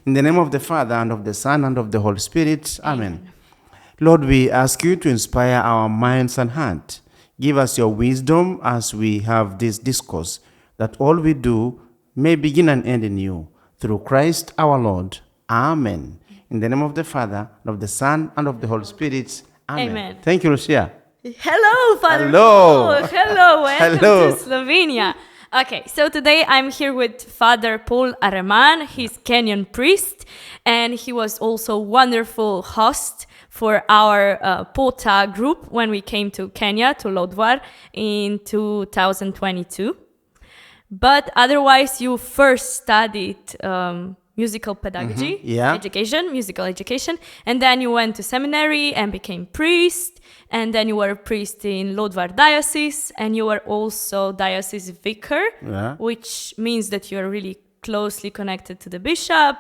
In the name of the Father, and of the Son, and of the Holy Spirit. Amen. Lord, we ask you to inspire our minds and heart. Give us your wisdom as we have this discourse, that all we do may begin and end in you. Through Christ our Lord. Amen. In the name of the Father, and of the Son, and of the Holy Spirit. Amen. Amen. Thank you, Lucia. Hello, Father. Hello. Paul. Hello, welcome Hello. to Slovenia. Okay, so today I'm here with Father Paulom Aremanom. He's Kenyan priest, and he was also a wonderful host for our POTA group when we came to Kenya, to Lodwar, in 2022. But otherwise, you first studied musical pedagogy, musical education, and then you went to seminary and became priest, and then you were a priest in Lodwar diocese, and you were also diocese vicar, which means that you are really closely connected to the bishop,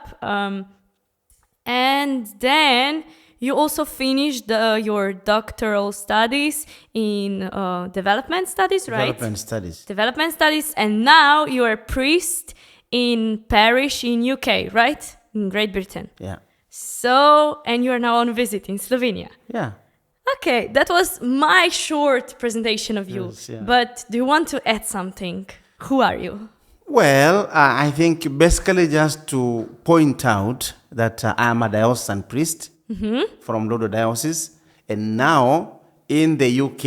and then you also finished your doctoral studies in development studies, right? Development studies, and now you are a priest in parish in UK, right? In Great Britain. Yeah. So, and you are now on visit in Slovenia. Yeah. Okay, that was my short presentation of you. Yes, yeah. But do you want to add something? Who are you? Well, I think basically just to point out that I am a diocesan priest from Lodo Diocese, and now in the UK,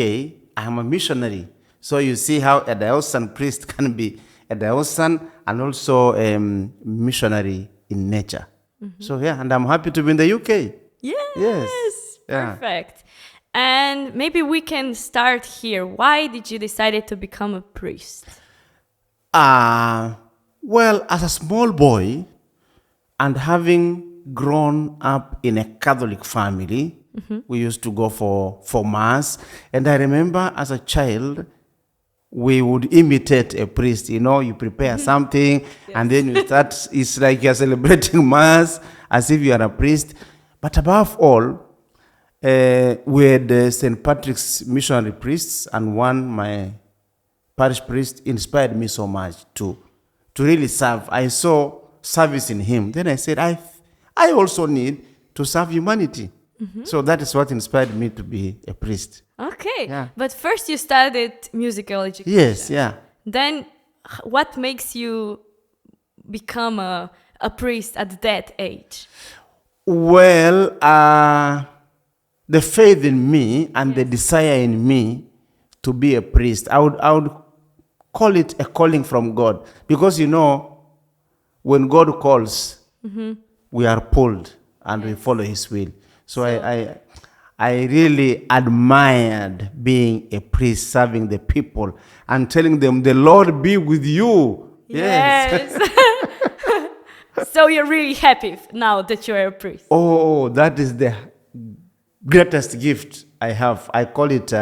I am a missionary. So you see how a diocesan priest can be a diocesan and also a missionary in nature. So yeah, and I'm happy to be in the UK. Yes. Perfect. And maybe we can start here. Why did you decide to become a priest? Well, as a small boy and having grown up in a Catholic family, we used to go for Mass. And I remember as a child, we would imitate a priest. You know, you prepare something and then you start, it's like you're celebrating Mass as if you are a priest. But above all, we had St. Patrick's missionary priests, and my parish priest inspired me so much to really serve. I saw service in him. Then I said, I also need to serve humanity. So that is what inspired me to be a priest. Okay. Yeah. But first you studied musical education. Yes, yeah. Then what makes you become a priest at that age? Well, the faith in me and the desire in me to be a priest, I would call it a calling from God. Because, you know, when God calls, we are pulled and we follow his will. So I really admired being a priest, serving the people and telling them, the Lord be with you. Yes. So you're really happy now that you're a priest. Oh, that is the greatest gift I have. I call it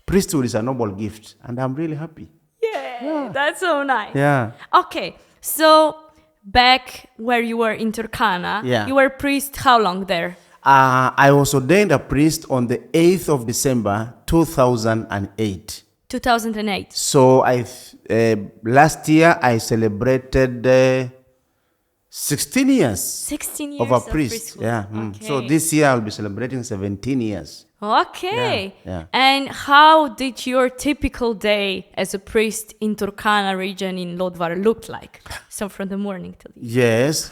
priesthood is a noble gift, and I'm really happy. Yeah, that's so nice. Yeah. Okay, so back where you were in Turkana, you were a priest how long there? I was ordained a priest on the 8th of December, 2008. 2008. So last year I celebrated 16 years. 16 years of a priest. Yeah. Okay. So this year I'll be celebrating 17 years. Okay. Yeah. And how did your typical day as a priest in Turkana region in Lodwar look like? So from the morning till the evening. Yes.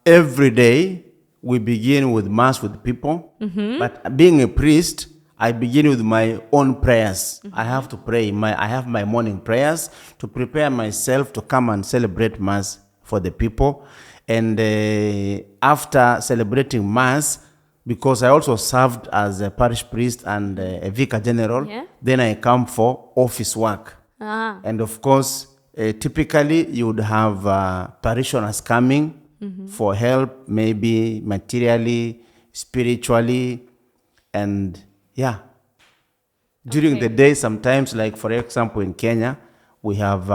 Every day we begin with Mass with people. But being a priest, I begin with my own prayers. I have to pray. I have my morning prayers to prepare myself to come and celebrate Mass for the people. And after celebrating Mass, because I also served as a parish priest and a vicar general, then I come for office work. And of course, typically you would have parishioners coming for help, maybe materially, spiritually, and during the day sometimes, like for example in Kenya, we have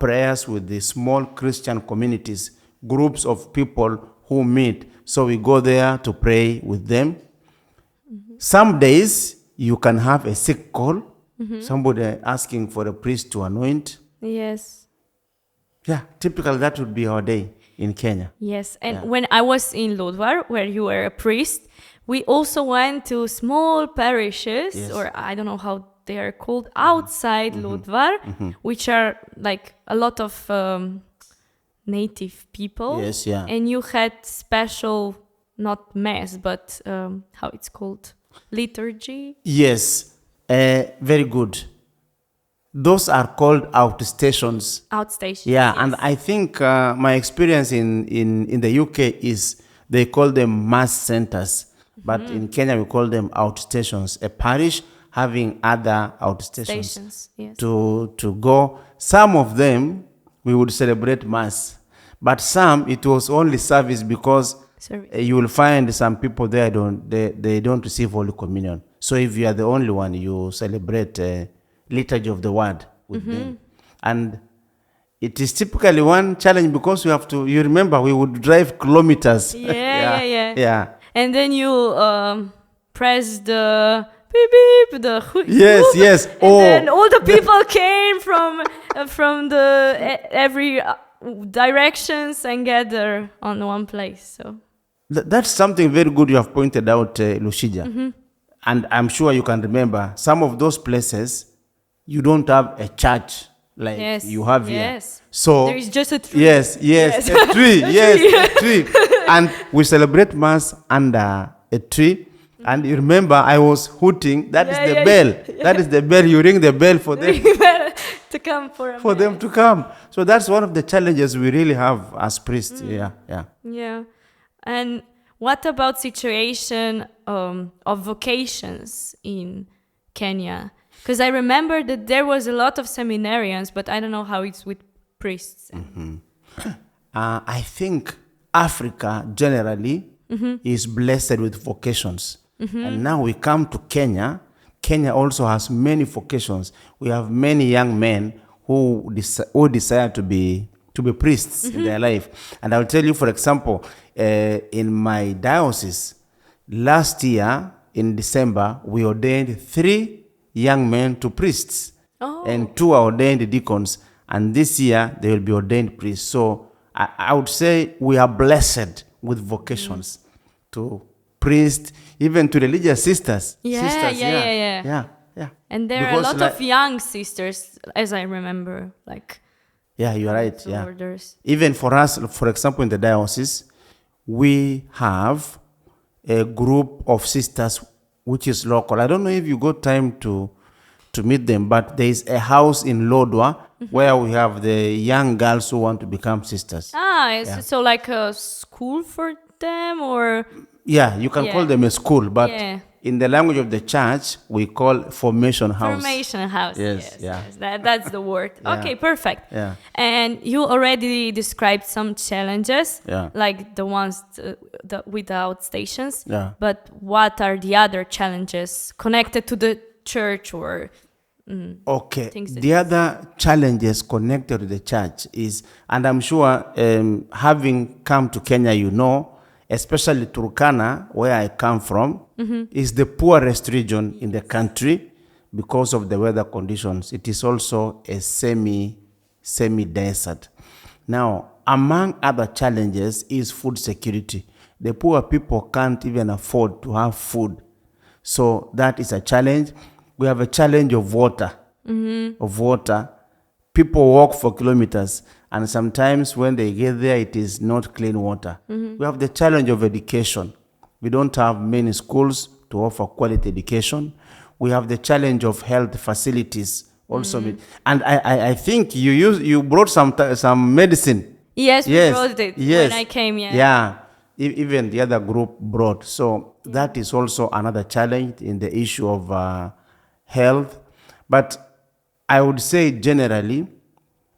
prayers with the small Christian communities, groups of people who meet. So we go there to pray with them. Some days you can have a sick call, somebody asking for a priest to anoint. Yes. Yeah, typically that would be our day. in Kenya. Yes, and when I was in Lodwar, where you were a priest, we also went to small parishes, or I don't know how they are called, outside Lodwar, which are like a lot of native people. Yes, yeah. And you had special, not mass, but how it's called, liturgy. Yes, very good. Those are called outstations. Outstations. Yeah, yes. and I think my experience in the UK is they call them mass centers, but in Kenya we call them outstations. A parish having other outstations Stations, yes. to go. Some of them we would celebrate mass, but some it was only service because you will find some people there they don't receive Holy Communion. So if you are the only one, you celebrate liturgy of the word with them. And it is typically one challenge because you remember we would drive kilometers. Yeah. And then you press the beep beep, the yes. And then all the people came from the every directions and gather on one place. So that's something very good you have pointed out, Lucija. And I'm sure you can remember some of those places. You don't have a church like you have here. So there is just a tree. Yes. A tree. A tree. And we celebrate mass under a tree. And you remember I was hooting. That is the bell. That is the bell. You ring the bell for them to come for them to come. So that's one of the challenges we really have as priests. Yeah. And what about situation of vocations in Kenya? Because I remember that there was a lot of seminarians, but I don't know how it's with priests. I think Africa generally is blessed with vocations. And now we come to Kenya. Kenya also has many vocations. We have many young men who desire to be priests in their life. And I'll tell you, for example, in my diocese, last year in December, we ordained 3 young men to priests, and 2 are ordained deacons, and this year they will be ordained priests. So I would say we are blessed with vocations to priests, even to religious sisters. Yeah. And there are a lot of young sisters, as I remember, like. Yeah, you're right. Yeah. Orders. Even for us, for example, in the diocese, we have a group of sisters which is local. I don't know if you got time to meet them, but there is a house in Lodwa where we have the young girls who want to become sisters. So like a school for them, or? Yeah, you can call them a school, but in the language of the church, we call formation house. Formation house. Yes. That's the word. Okay, perfect. Yeah. And you already described some challenges, Yeah. like the ones without stations. Yeah. But what are the other challenges connected to the church or? Okay. The other challenges connected to the church is, and I'm sure having come to Kenya, you know, especially Turkana, where I come from, is the poorest region in the country because of the weather conditions. It is also a semi-desert. Now, among other challenges is food security. The poor people can't even afford to have food. So that is a challenge. We have a challenge of water. People walk for kilometers, and sometimes when they get there, it is not clean water. We have the challenge of education. We don't have many schools to offer quality education. We have the challenge of health facilities also. And I think you brought some medicine. Yes, we brought it when I came. Yeah. Even the other group brought. So that is also another challenge in the issue of health. But I would say generally,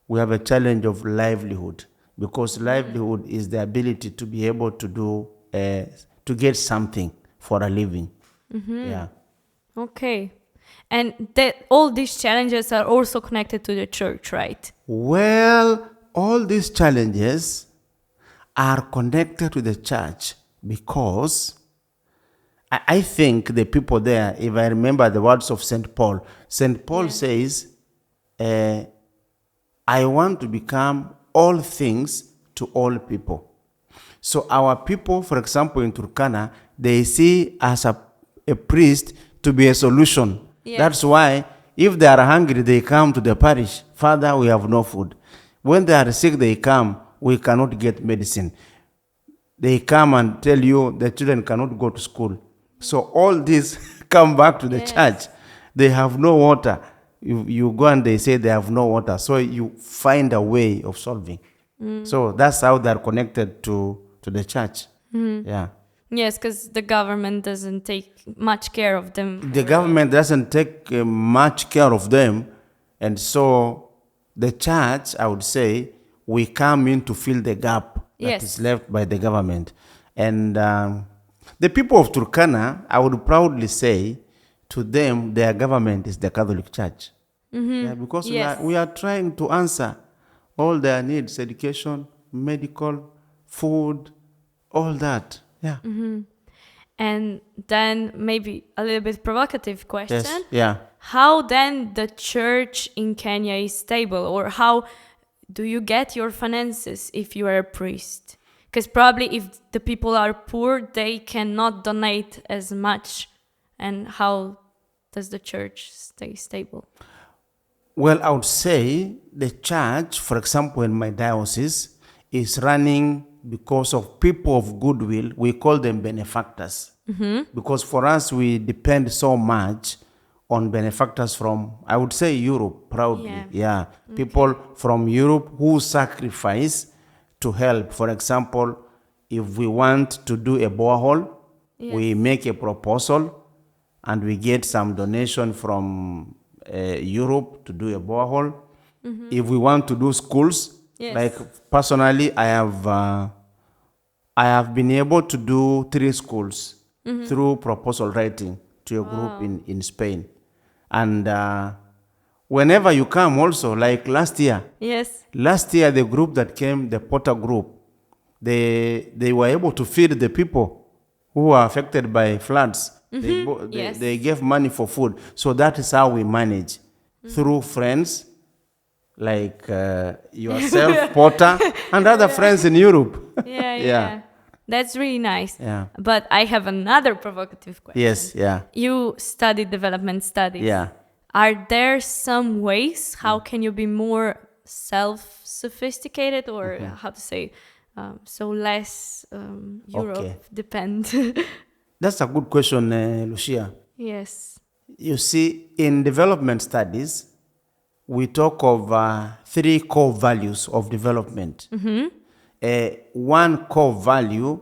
we have a challenge of livelihood, because livelihood is the ability to be able to do, to get something for a living. Yeah. Okay. And all these challenges are also connected to the church, right? Well, all these challenges are connected to the church because I think the people there, if I remember the words of St. Paul says, I want to become all things to all people. So our people, for example, in Turkana, they see as a priest to be a solution. Yes. That's why if they are hungry, they come to the parish. Father, we have no food. When they are sick, they come. We cannot get medicine. They come and tell you the children cannot go to school. So all this come back to the Yes. church. They have no water. You go and they say they have no water. So you find a way of solving. So that's how they're connected to the church. Yeah. Yes, because the government doesn't take much care of them. The government doesn't take much care of them. And so the church, I would say, we come in to fill the gap that Yes. is left by the government. And the people of Turkana, I would proudly say, to them, their government is the Catholic Church. Yeah, because Yes. we are trying to answer all their needs, education, medical, food, all that. Yeah. And then maybe a little bit provocative question. Yes. Yeah. How then the church in Kenya is stable, or how do you get your finances if you are a priest? Because probably if the people are poor, they cannot donate as much. And how does the church stay stable? Well, I would say the church, for example, in my diocese, is running because of people of goodwill. We call them benefactors. Because for us, we depend so much on benefactors from, I would say, Europe, proudly. Yeah. People from Europe who sacrifice to help. For example, if we want to do a borehole, we make a proposal and we get some donation from Europe to do a borehole. If we want to do schools, like personally, I have been able to do 3 schools through proposal writing to a group in Spain. And whenever you come also, like last year, the group that came, the POTA group, they were able to feed the people who were affected by floods. They gave money for food. So that is how we manage, through friends like yourself, POTA, and other friends in Europe. Yeah. That's really nice. Yeah. But I have another provocative question. Yes, yeah. You studied development studies. Yeah. Are there some ways how can you be more self-sophisticated, or how to say, so less Europe depend? That's a good question, Lucia. Yes. You see, in development studies, we talk of 3 core values of development. One core value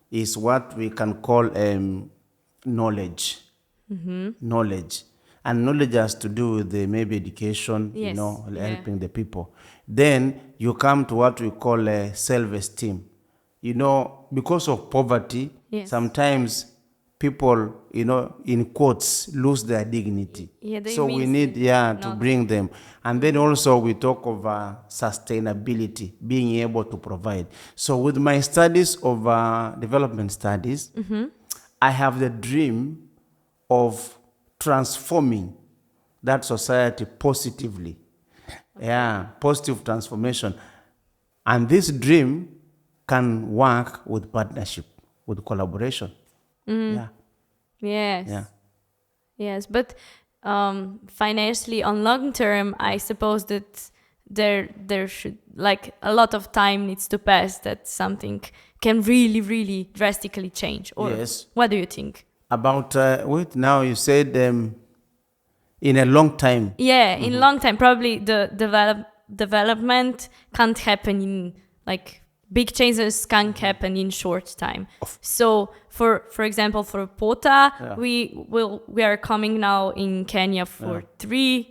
is what we can call knowledge. Knowledge. And knowledge has to do with maybe education, helping the people. Then you come to what we call self-esteem. Because of poverty, sometimes people, in quotes, lose their dignity. So we need to bring them. And then also we talk of sustainability, being able to provide. So with my studies of development studies, I have the dream of transforming that society positively. Positive transformation. And this dream can work with partnership, with collaboration. Yes, but financially on long term, I suppose that there should, like, a lot of time needs to pass that something can really, really drastically change. Or what do you think? About now you said in a long time. In long time, probably the development can't happen in, like, big changes can't happen in short time. So for example, for POTA, we are coming now in Kenya for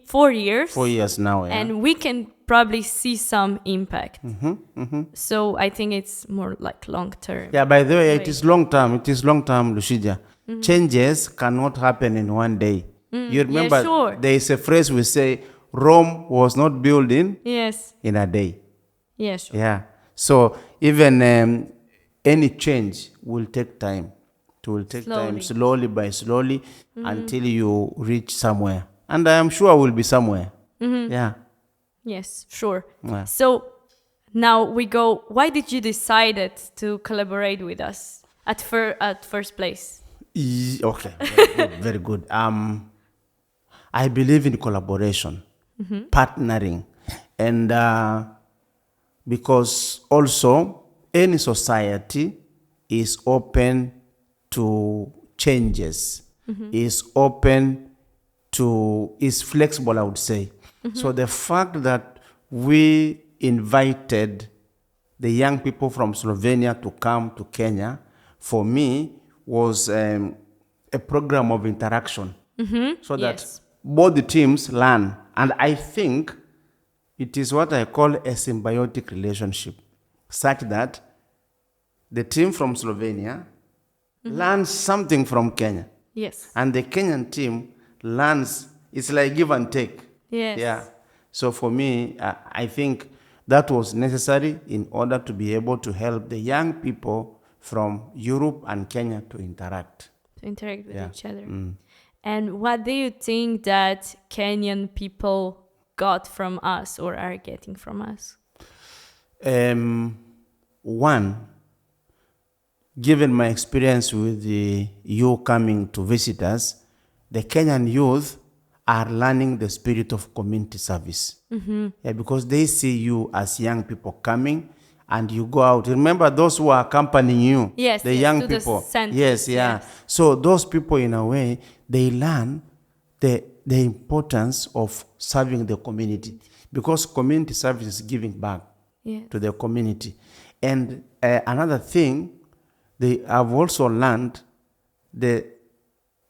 4 years. 4 years now, and we can probably see some impact. So I think it's more like long term. Yeah, by the way, it is long term. It is long term, Lucia. Changes cannot happen in one day. You remember there is a phrase we say, Rome was not built in a day. Yeah. So even any change will take time. It will take time, slowly by slowly, until you reach somewhere. And I am sure I will be somewhere. Yeah. Yes, sure. Yeah. So now we go, why did you decide to collaborate with us at first place? Okay, very good. Very good. I believe in collaboration, partnering, and because also any society is open to changes, is flexible, I would say. So the fact that we invited the young people from Slovenia to come to Kenya, for me, was a program of interaction, so that both the teams learn. And I think it is what I call a symbiotic relationship, such that the team from Slovenia learns something from Kenya. Yes. And the Kenyan team learns, it's like give and take. Yes. Yeah. So for me, I think that was necessary in order to be able to help the young people from Europe and Kenya to interact. To interact with each other. And what do you think that Kenyan people got from us or are getting from us? One, given my experience with you coming to visit us, the Kenyan youth are learning the spirit of community service. Yeah, because they see you as young people coming and you go out. Remember those who are accompanying you? Yes, the young to people. The center. Yes, yeah. Yes. So those people, in a way, they learn the importance of serving the community, because community service is giving back to the community. And another thing, they have also learned the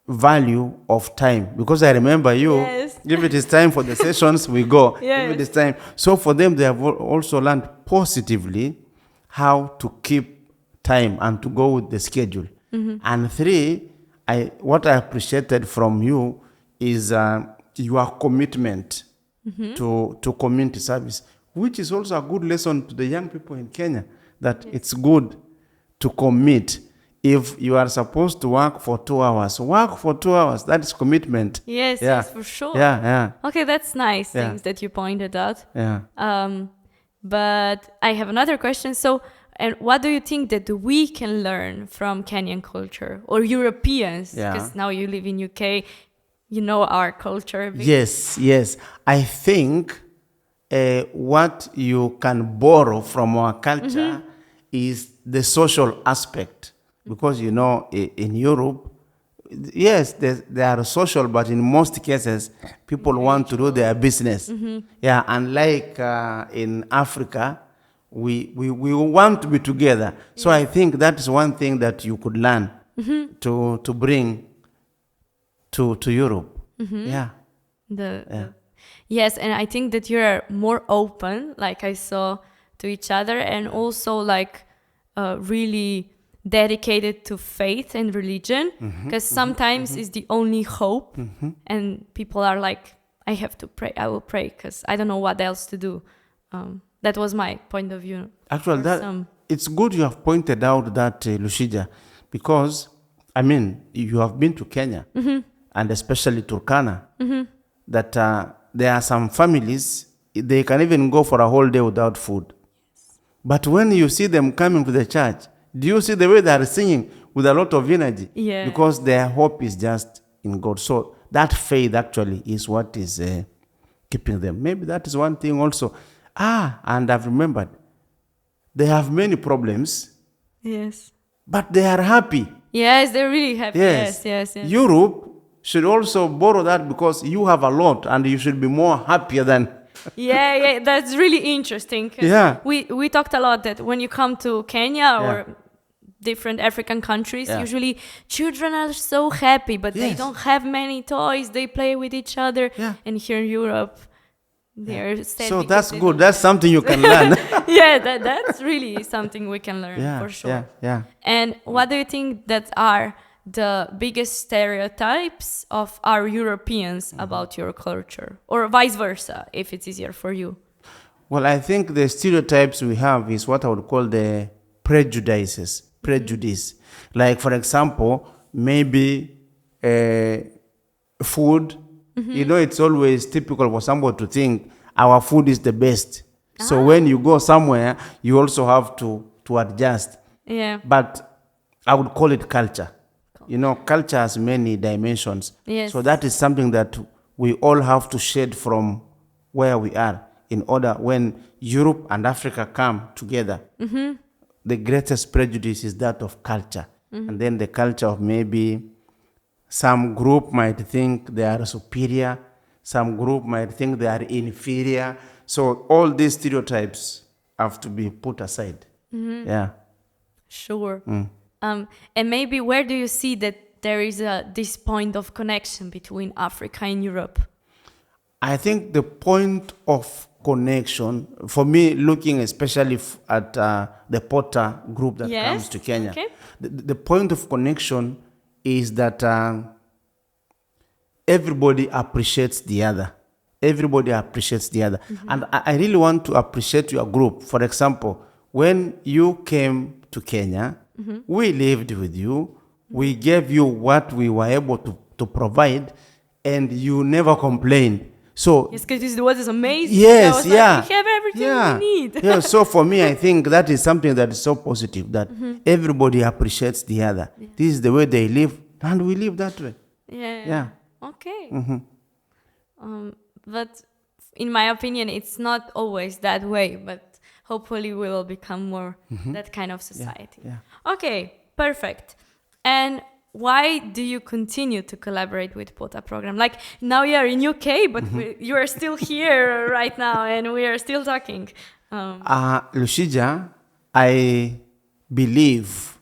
value of time, because I remember you, if it is time for the sessions, we go. If it is time. So for them, they have also learned positively how to keep time and to go with the schedule. And three, what I appreciated from you is your commitment to community service, which is also a good lesson to the young people in Kenya, that it's good to commit. If you are supposed to work for 2 hours, work for 2 hours. That is commitment. Yes, yes, for sure. Yeah, yeah. Okay, that's nice things that you pointed out. Yeah. But I have another question. So, and what do you think that we can learn from Kenyan culture or Europeans? Because now you live in UK, you know our culture. Yes, yes. I think what you can borrow from our culture is the social aspect. Because, you know, in Europe, yes, they are social, but in most cases, people want to do their business. Yeah, and like in Africa, we want to be together. So I think that is one thing that you could learn to bring to Europe. Yeah. Yes, and I think that you're more open, like I saw, to each other, and also like really dedicated to faith and religion, because sometimes it's the only hope, and people are like, I have to pray, I will pray, because I don't know what else to do. That was my point of view. Actually, it's good you have pointed out that, Lucija, because, I mean, you have been to Kenya, and especially Turkana, that there are some families, they can even go for a whole day without food. But when you see them coming to the church, do you see the way they are singing with a lot of energy? Yeah. Because their hope is just in God. So that faith actually is what is keeping them. Maybe that is one thing also. And I've remembered, they have many problems. Yes. But they are happy. Yes, they're really happy. Yes. Europe should also borrow that, because you have a lot and you should be more happier than... yeah, that's really interesting. Yeah. We talked a lot that when you come to Kenya or different African countries, usually children are so happy, but they don't have many toys. They play with each other. Yeah. And here in Europe, they're sad. So that's good. That's something you can learn. That's really something we can learn for sure. Yeah. And what do you think that are the biggest stereotypes of our Europeans about your culture, or vice versa, if it's easier for you? Well, I think the stereotypes we have is what I would call the prejudice. Like, for example, maybe food. You know, it's always typical for somebody to think our food is the best. So when you go somewhere, you also have to adjust. Yeah. But I would call it culture. You know, culture has many dimensions. Yes. So that is something that we all have to shed from where we are in order when Europe and Africa come together. The greatest prejudice is that of culture. And then the culture of maybe some group might think they are superior. Some group might think they are inferior. So all these stereotypes have to be put aside. Yeah. Sure. And maybe where do you see that there is this point of connection between Africa and Europe? I think the point of connection, for me, looking especially at the POTA group that comes to Kenya, Okay. the point of connection is that everybody appreciates the other. Everybody appreciates the other. And I really want to appreciate your group. For example, when you came to Kenya, we lived with you. We gave you what we were able to provide, and you never complained. So Yes, because the weather is amazing. yes, I was yeah, like, we have everything we need. yeah. So for me, I think that is something that is so positive that everybody appreciates the other. This is the way they live, and we live that way. Yeah. Yeah. Okay. But in my opinion, it's not always that way. But hopefully, we will become more that kind of society. Yeah. Okay. Perfect. And why do you continue to collaborate with POTA program? Like now you are in UK, but you are still here right now, and we are still talking. Lucija, I believe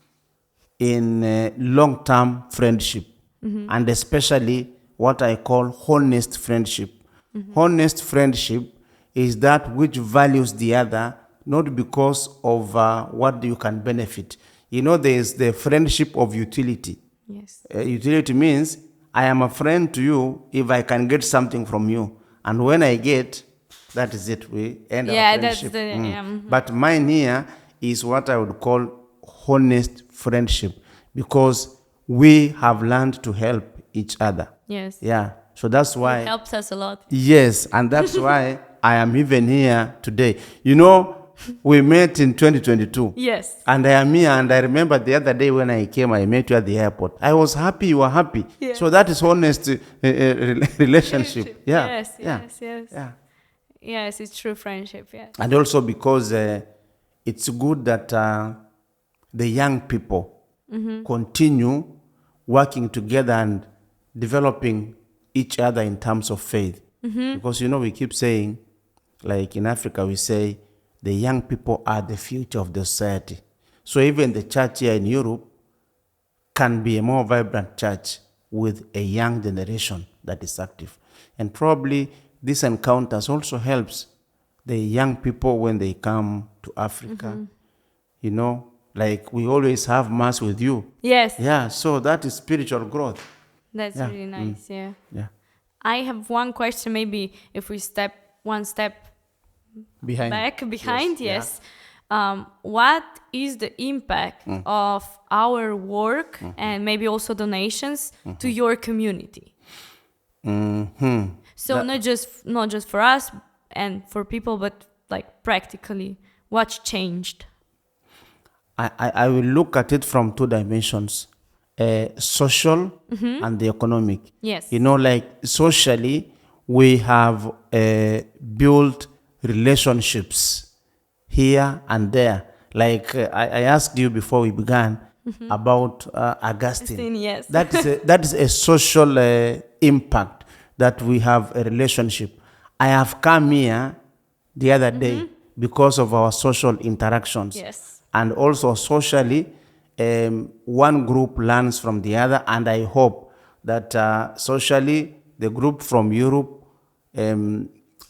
in long-term friendship, and especially what I call honest friendship. Honest friendship is that which values the other, not because of what you can benefit. You know, there is the friendship of utility. Yes. Utility means I am a friend to you if I can get something from you. And when I get, that is it. We end our friendship. But mine here is what I would call honest friendship, because we have learned to help each other. Yes. Yeah. So that's why. It helps us a lot. Yes. And that's why I am even here today. You know, we met in 2022. Yes. And I am here, and I remember the other day when I came, I met you at the airport. I was happy, you were happy. Yeah. So that is honest relationship. Yeah. Yes, yeah. yes, yes. Yeah. Yes, it's true friendship, yes. And also because it's good that the young people continue working together and developing each other in terms of faith. Because, you know, we keep saying, like in Africa, we say, the young people are the future of the society. So even the church here in Europe can be a more vibrant church with a young generation that is active. And probably this encounters also helps the young people when they come to Africa. You know, like we always have mass with you. Yes. Yeah, so that is spiritual growth. That's really nice, yeah. Yeah. I have one question, maybe if we step one step behind, yes. What is the impact of our work and maybe also donations to your community? So not just for us and for people, but like practically, what's changed? I will look at it from two dimensions, social and the economic. Yes. You know, like socially, we have built relationships here and there. Like I asked you before we began about Augustine. Yes. That is a social impact that we have a relationship. I have come here the other day because of our social interactions. Yes. And also socially, one group learns from the other, and I hope that socially the group from Europe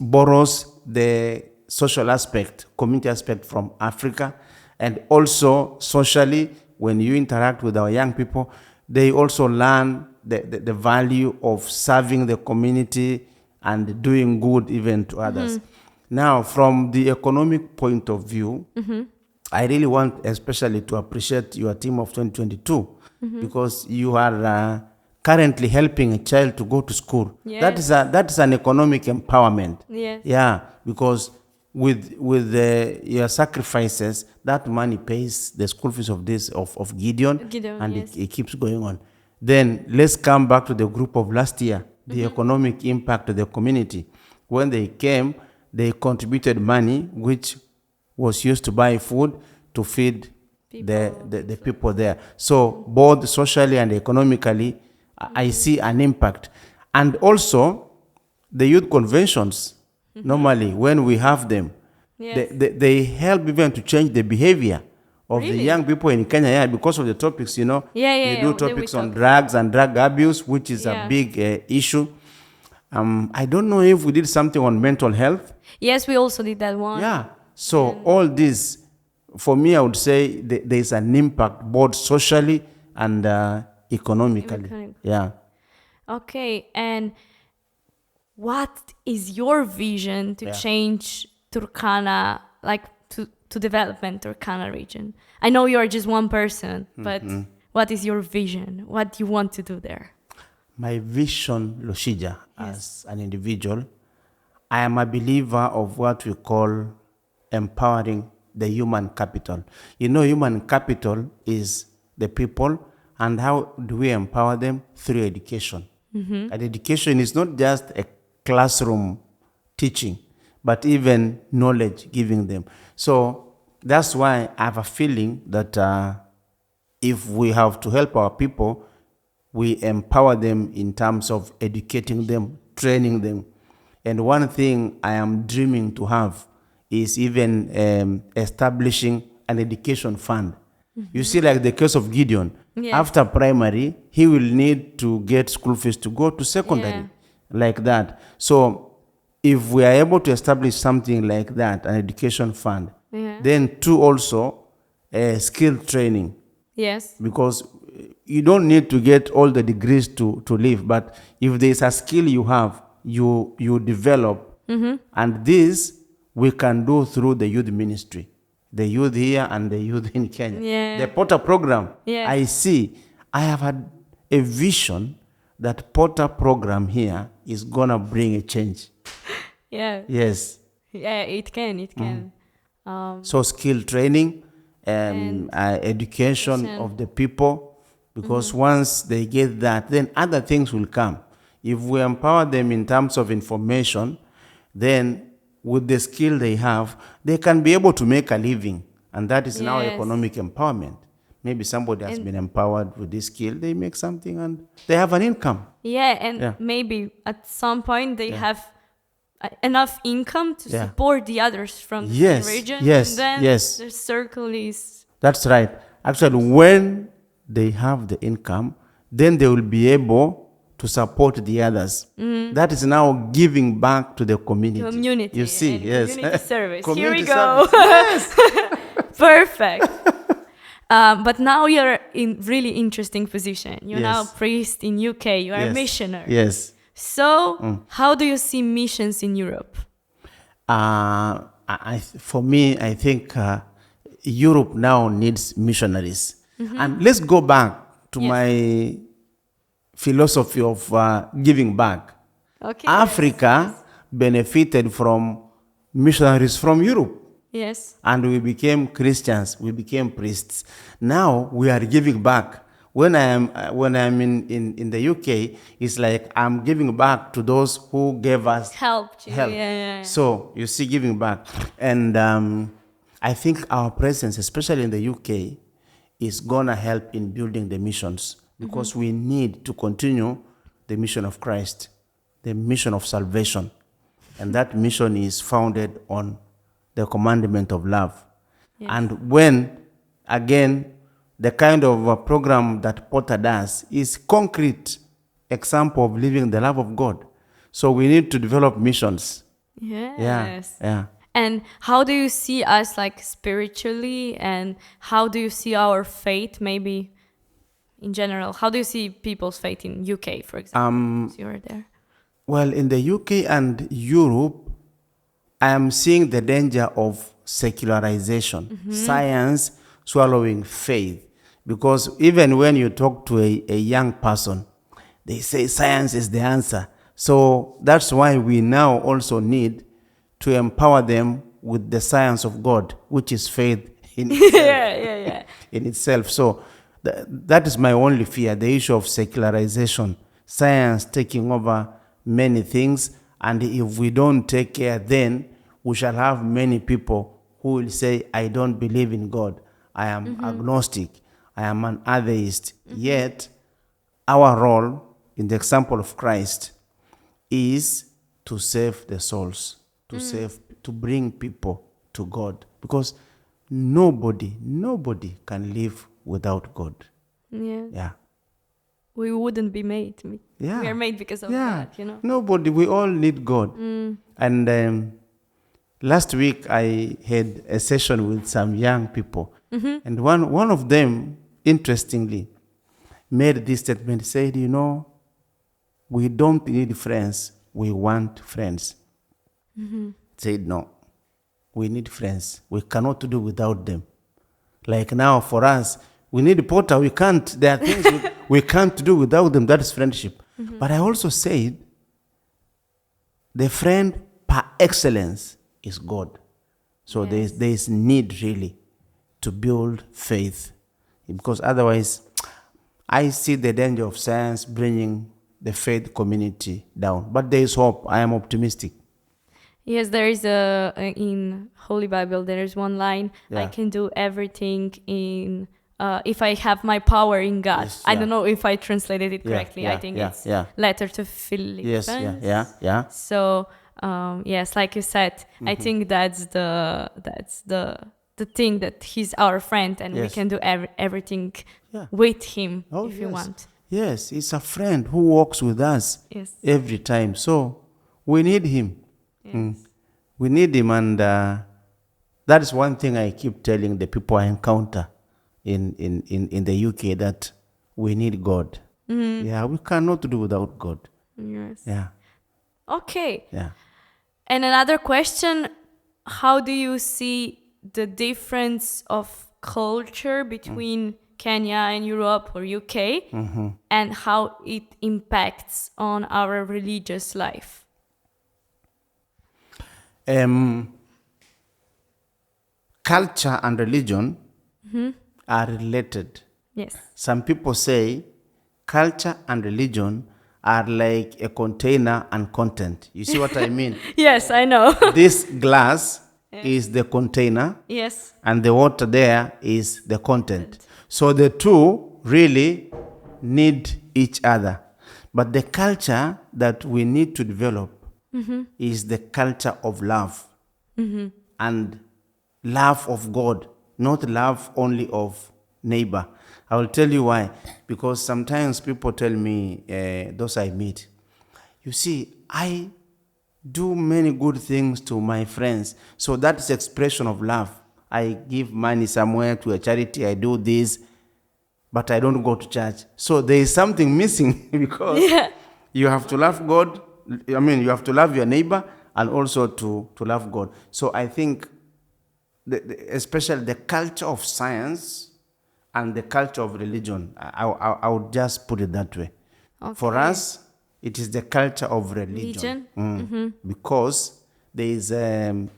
borrows the social aspect, community aspect from Africa. And also socially, when you interact with our young people, they also learn the value of serving the community and doing good even to others. Now, from the economic point of view, I really want especially to appreciate your team of 2022 because you are currently helping a child to go to school. Yes. That is an economic empowerment. Yes. Yeah, because your sacrifices, that money pays the school fees of Gideon, and yes. it keeps going on. Then let's come back to the group of last year, the economic impact of the community. When they came, they contributed money, which was used to buy food to feed the people there. So both socially and economically, I see an impact. And also, the youth conventions, normally when we have them, Yes. they help even to change the behavior of the Really? young people in Kenya, because of the topics, Yeah, they do they topics will on talk. drugs and drug abuse, which is a big issue. I don't know if we did something on mental health. Yes, we also did that one. Yeah. So all this, for me, I would say there's an impact both socially and economically. Yeah. Okay, and what is your vision to change Turkana, like to development Turkana region? I know you are just one person, but what is your vision? What do you want to do there? My vision, Lucija, as an individual, I am a believer of what we call empowering the human capital. Human capital is the people, and how do we empower them? Through education. And education is not just a classroom teaching, but even knowledge giving them. So that's why I have a feeling that if we have to help our people, we empower them in terms of educating them, training them. And one thing I am dreaming to have is even establishing an education fund. You see, like the case of Gideon, after primary, he will need to get school fees to go to secondary, like that. So if we are able to establish something like that, an education fund, then also skill training. Yes. Because you don't need to get all the degrees to live, but if there's a skill you have, you develop. And this we can do through the youth ministry, the youth here and the youth in Kenya. The POTA program, I have had a vision that POTA program here is gonna bring a change. Yes. Yeah, it can. So skill training, and education of the people, because once they get that, then other things will come. If we empower them in terms of information, then with the skill they have, they can be able to make a living. And that is now economic empowerment. Maybe somebody has been empowered with this skill, they make something and they have an income. Maybe at some point they have enough income to support the others from the same region. And then the circle is... That's right. Actually, when they have the income, then they will be able to support the others. That is now giving back to the community. Community. You see, Community service. Community Here we go. Perfect. But now you're in really interesting position. You're now a priest in UK. You are a missionary. Yes. So, how do you see missions in Europe? For me, I think Europe now needs missionaries. And let's go back to my philosophy of giving back. Africa benefited from missionaries from Europe. Yes. And we became Christians, we became priests. Now we are giving back. When I'm in the UK, it's like I'm giving back to those who gave us help. So you see, giving back. And I think our presence, especially in the UK, is gonna help in building the missions, because we need to continue the mission of Christ, the mission of salvation. And that mission is founded on the commandment of love. And when, again, the kind of program that POTA does is concrete example of living the love of God. So we need to develop missions. Yes. Yeah. And how do you see us, like, spiritually, and how do you see our faith, maybe in general? How do you see people's faith in UK, for example? So you're there. Well, in the UK and Europe, I am seeing the danger of secularization, science swallowing faith. Because even when you talk to a young person, they say science is the answer. So that's why we now also need to empower them with the science of God, which is faith in yeah. in itself. So that is my only fear, the issue of secularization, science taking over many things. And if we don't take care, then we shall have many people who will say, I don't believe in God. I am agnostic. I am an atheist. Yet, our role in the example of Christ is to save the souls, to bring people to God. Because nobody can live without God. Yeah. We wouldn't be made. We are made because of that, Nobody. We all need God. And last week I had a session with some young people. And one of them, interestingly, made this statement, said, we don't need friends, we want friends. Said, no, we need friends. We cannot do without them. Like now for us, we need POTA. We can't. There are things we can't do without them. That is friendship. But I also said, the friend par excellence is God. So there is need really to build faith. Because otherwise, I see the danger of science bringing the faith community down. But there is hope. I am optimistic. Yes, there is in Holy Bible, there is one line, I can do everything in... if I have my power in God. Yes, I don't know if I translated it correctly. I think it's letter to Philippians. Yes, yeah. So, yes, like you said, I think that's the thing, that he's our friend and we can do everything with him if you want. Yes, he's a friend who walks with us every time. So we need him. Yes. We need him, and that is one thing I keep telling the people I encounter in the UK, that we need God. Yeah, we cannot do without God. Yes. Yeah. Okay. Yeah. And another question, how do you see the difference of culture between Kenya and Europe or UK, and how it impacts on our religious life? Culture and religion are related. Yes. Some people say culture and religion are like a container and content. You see what I mean? Yes, I know. This glass is the container. Yes. And the water there is the content. So the two really need each other. But the culture that we need to develop is the culture of love. And love of God, not love only of neighbor. I will tell you why. Because sometimes people tell me, those I meet, you see, I do many good things to my friends. So that's expression of love. I give money somewhere to a charity, I do this, but I don't go to church. So there is something missing, because you have to love God. I mean, you have to love your neighbor and also to love God. So I think, especially the culture of science and the culture of religion, I would just put it that way. Okay. For us, it is the culture of religion. Because there is a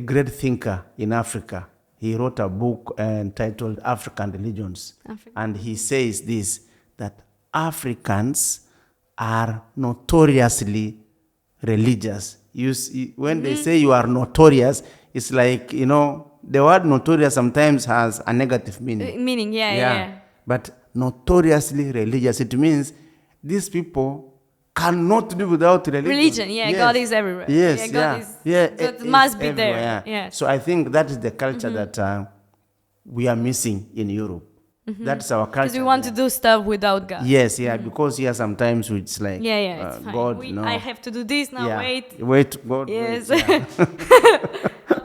great thinker in Africa. He wrote a book entitled African Religions. And he says this, that Africans are notoriously religious. You see, when they say you are notorious, it's like, the word notorious sometimes has a negative meaning. Yeah. But notoriously religious, it means these people cannot do without religion. Yes. God is everywhere. Yes, God must be everywhere, there. Yes. So I think that is the culture that we are missing in Europe. That's our culture. Because we want to do stuff without God. Yes, because here sometimes it's like, it's fine. God, I have to do this now. Wait, God. Yes. Wait,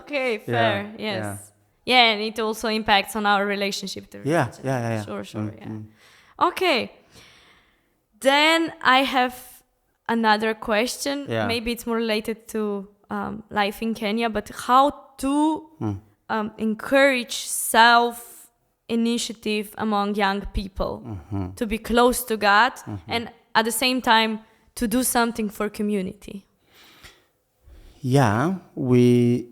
Okay, fair. Yes. Yeah, and it also impacts on our relationship to religion. Yeah. Sure. Okay. Then I have another question. Maybe it's more related to life in Kenya, but how to encourage self-initiative among young people to be close to God and at the same time to do something for community. Yeah, we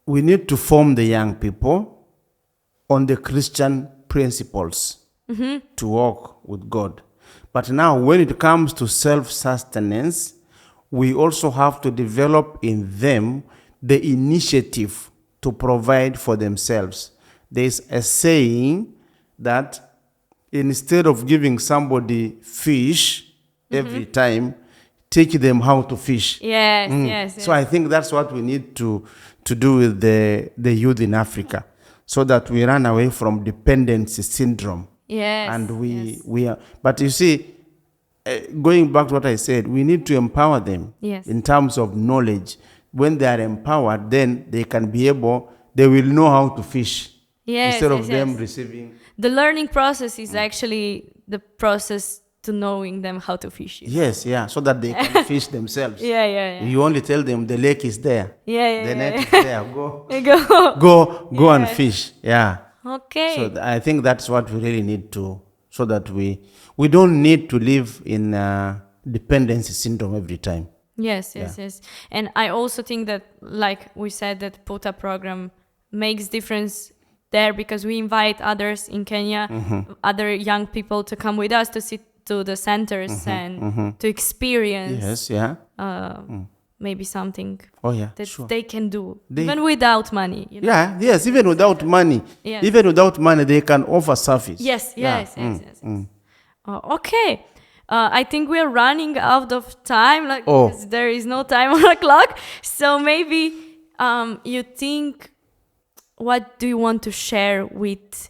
we need to form the young people on the Christian principles to walk with God. But now, when it comes to self-sustenance, we also have to develop in them the initiative to provide for themselves. There's a saying that instead of giving somebody fish every time, teach them how to fish. Yes. So I think that's what we need to do with the youth in Africa, so that we run away from dependency syndrome. Yes. And we are. But you see, going back to what I said, we need to empower them in terms of knowledge. When they are empowered, then they will know how to fish. Instead of them receiving. The learning process is actually the process to knowing them how to fish. Yes, so that they can fish themselves. You only tell them the lake is there. The net is there. Go and fish. Okay. So I think that's what we really need to, so that we don't need to live in dependency syndrome every time. Yes. And I also think that, like we said, that POTA program makes difference there, because we invite others in Kenya, other young people, to come with us to sit to the centers and to experience maybe something that they can do, even without money. Even without money. Even without money, they can offer service. Yes. Okay. I think we're running out of time, because there is no time on the clock. So maybe you think, what do you want to share with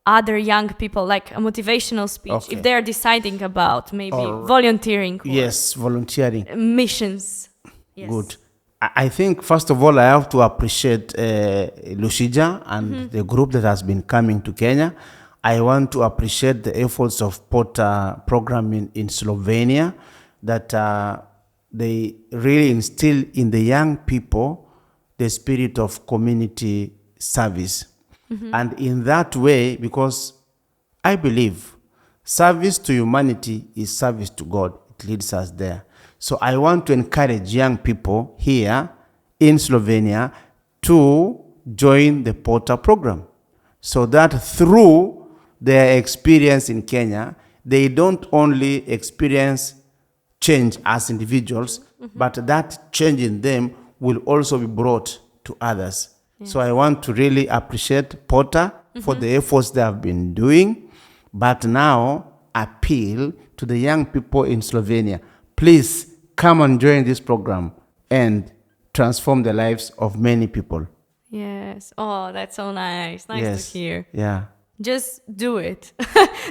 other young people, like a motivational speech, if they're deciding about maybe volunteering? Yes, volunteering. Missions. Yes. Good. I think, first of all, I have to appreciate Lucija and the group that has been coming to Kenya. I want to appreciate the efforts of POTA program in Slovenia, that they really instill in the young people the spirit of community service. And in that way, because I believe service to humanity is service to God, it leads us there. So I want to encourage young people here in Slovenia to join the POTA program, so that through their experience in Kenya, they don't only experience change as individuals, but that change in them will also be brought to others. So I want to really appreciate POTA for the efforts they have been doing, but now appeal to the young people in Slovenia. Please come and join this program and transform the lives of many people. Yes. Oh, that's so nice. Nice to hear. Yeah. Just do it.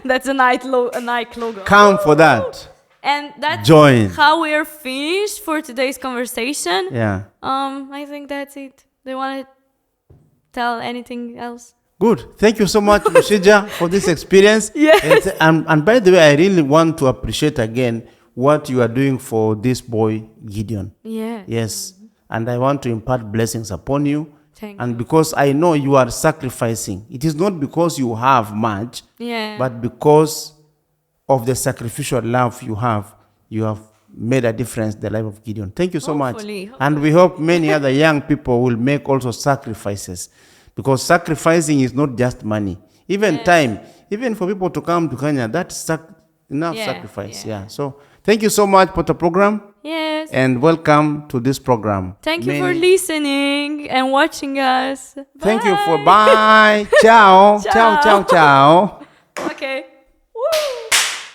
That's a Nike logo. Come for that. And that's join. How we're finished for today's conversation. Yeah. I think that's it. Do you want to tell anything else? Good. Thank you so much, Lucija, for this experience. Yes. And by the way, I really want to appreciate again what you are doing for this boy, Gideon. Yes. And I want to impart blessings upon you. Thank you. Because I know you are sacrificing. It is not because you have much, but because of the sacrificial love you have made a difference in the life of Gideon. Thank you so much. And we hope many other young people will make also sacrifices, because sacrificing is not just money, even time, even for people to come to Kenya, that's enough sacrifice. So thank you so much for the program. Yes. And welcome to this program. Thank you for listening and watching us. Bye. Thank you for bye. Ciao. Ciao. Ciao. Ciao. Okay.